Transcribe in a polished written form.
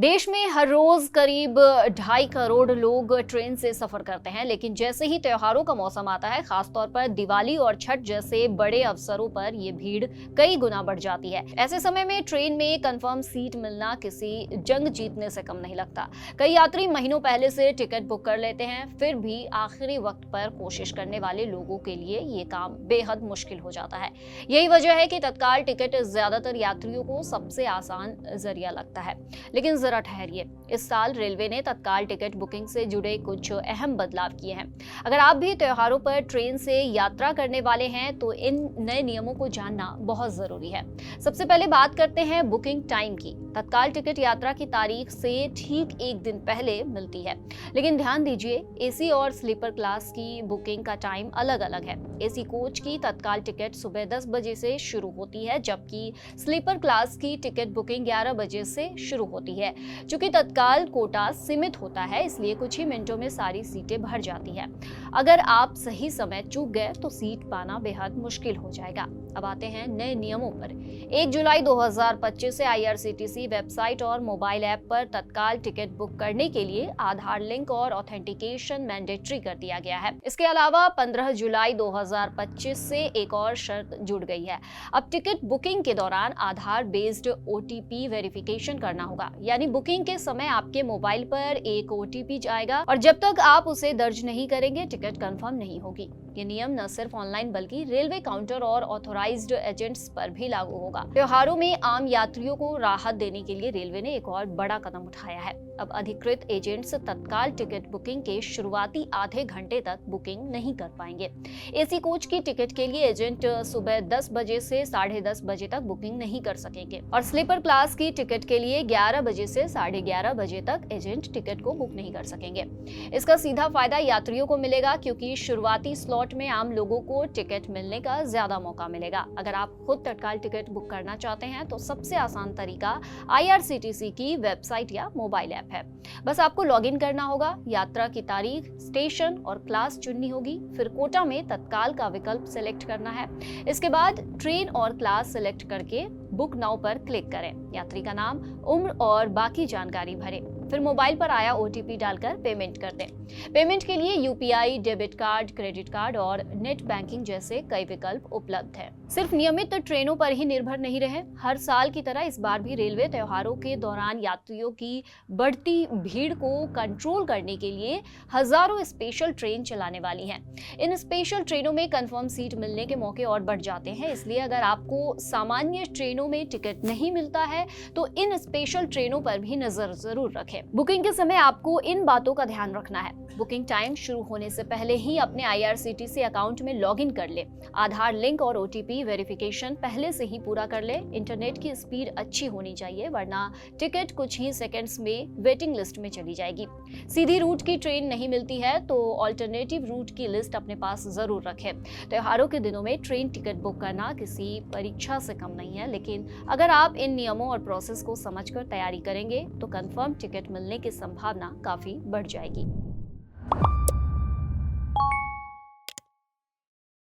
देश में हर रोज करीब 2.5 करोड़ लोग ट्रेन से सफर करते हैं, लेकिन जैसे ही त्योहारों का मौसम आता है, खासतौर पर दिवाली और छठ जैसे बड़े अवसरों पर ये भीड़ कई गुना बढ़ जाती है। ऐसे समय में ट्रेन में कंफर्म सीट मिलना किसी जंग जीतने से कम नहीं लगता। कई यात्री महीनों पहले से टिकट बुक कर लेते हैं, फिर भी आखिरी वक्त पर कोशिश करने वाले लोगों के लिए ये काम बेहद मुश्किल हो जाता है। यही वजह है कि तत्काल टिकट ज्यादातर यात्रियों को सबसे आसान जरिया लगता है। लेकिन जरा ठहरिए, इस साल रेलवे ने तत्काल टिकट बुकिंग से जुड़े कुछ अहम बदलाव किए हैं। अगर आप भी त्योहारों पर ट्रेन से यात्रा करने वाले हैं तो इन नए नियमों को जानना बहुत जरूरी है। सबसे पहले बात करते हैं बुकिंग टाइम की। तत्काल टिकट यात्रा की तारीख से ठीक एक दिन पहले मिलती है, लेकिन ध्यान दीजिए, एसी और स्लीपर क्लास की बुकिंग का टाइम अलग अलग है। एसी कोच की तत्काल टिकट सुबह 10 बजे से शुरू होती है, जबकि स्लीपर क्लास की टिकट बुकिंग 11 बजे से शुरू होती है। चूंकि तत्काल कोटा सीमित होता है, इसलिए कुछ ही मिनटों में सारी सीटें भर जाती हैं। अगर आप सही समय चूक गए तो सीट पाना बेहद मुश्किल हो जाएगा। अब आते हैं नए नियमों पर। 1 जुलाई 2025 से आईआरसीटीसी वेबसाइट और मोबाइल ऐप पर तत्काल टिकट बुक करने के लिए आधार लिंक और ऑथेंटिकेशन मैंडेटरी कर दिया गया है। इसके अलावा 15 जुलाई 2025 से एक और शर्त जुड़ गई है। अब टिकट बुकिंग के दौरान आधार बेस्ड ओटीपी वेरिफिकेशन करना होगा, यानी बुकिंग के समय आपके मोबाइल पर एक ओटीपी जाएगा और जब तक आप उसे दर्ज नहीं करेंगे, टिकट कंफर्म नहीं होगी। ये नियम न सिर्फ ऑनलाइन बल्कि रेलवे काउंटर और ऑथोराइज्ड एजेंट्स पर भी लागू होगा। त्योहारों में आम यात्रियों को राहत देने के लिए रेलवे ने एक और बड़ा कदम उठाया है। अब अधिकृत एजेंट्स तत्काल टिकट बुकिंग के शुरुआती आधे घंटे तक बुकिंग नहीं कर पाएंगे। एसी कोच की टिकट के लिए एजेंट सुबह 10 बजे से 10:30 बजे तक बुकिंग नहीं कर सकेंगे और स्लीपर क्लास की टिकट के लिए 11 बजे से 11:30 बजे तक एजेंट टिकट को बुक नहीं कर सकेंगे। इसका सीधा फायदा यात्रियों को मिलेगा, क्योंकि शुरुआती स्लॉट में आम लोगों को टिकट मिलने का ज्यादा मौका मिलेगा। अगर आप खुद तत्काल टिकट बुक करना चाहते हैं तो सबसे आसान तरीका आईआरसीटीसी की वेबसाइट या मोबाइल ऐप है। बस आपको लॉगिन करना होगा, यात्रा की तारीख, स्टेशन और क्लास चुननी होगी, फिर कोटा में तत्काल का विकल्प सिलेक्ट करना है। इसके बाद ट्रेन और क्लास सिलेक्ट करके बुक नाउ पर क्लिक करें। यात्री का नाम, उम्र और बाकी जानकारी भरें, फिर मोबाइल पर आया ओटीपी डालकर पेमेंट कर दें। पेमेंट के लिए UPI, debit card, credit card और नेट बैंकिंग जैसे कई विकल्प उपलब्ध हैं। सिर्फ नियमित ट्रेनों पर ही निर्भर नहीं रहे। हर साल की तरह इस बार भी रेलवे त्योहारों के दौरान यात्रियों की बढ़ती भीड़ को कंट्रोल करने के लिए हजारों स्पेशल ट्रेन चलाने वाली है। इन स्पेशल ट्रेनों में कंफर्म सीट मिलने के मौके और बढ़ जाते हैं, इसलिए अगर आपको सामान्य ट्रेनों में टिकट नहीं मिलता है तो इन स्पेशल ट्रेनों पर भी नजर जरूर रखें। बुकिंग के समय आपको इन बातों का ध्यान रखना है। बुकिंग टाइम शुरू होने से पहले ही अपने आईआरसीटीसी अकाउंट में लॉगिन कर ले। आधार लिंक और ओटीपी वेरिफिकेशन पहले से ही पूरा कर ले। इंटरनेट की स्पीड अच्छी होनी चाहिए, वरना टिकट कुछ ही सेकंड्स में वेटिंग लिस्ट में चली जाएगी। सीधी रूट की ट्रेन नहीं मिलती है तो ऑल्टरनेटिव रूट की लिस्ट अपने पास जरूर रखें। त्योहारों के दिनों में ट्रेन टिकट बुक करना किसी परीक्षा से कम नहीं है, लेकिन अगर आप इन नियमों और प्रोसेस को समझकर तैयारी करेंगे तो कंफर्म टिकट मिलने की संभावना काफी बढ़ जाएगी।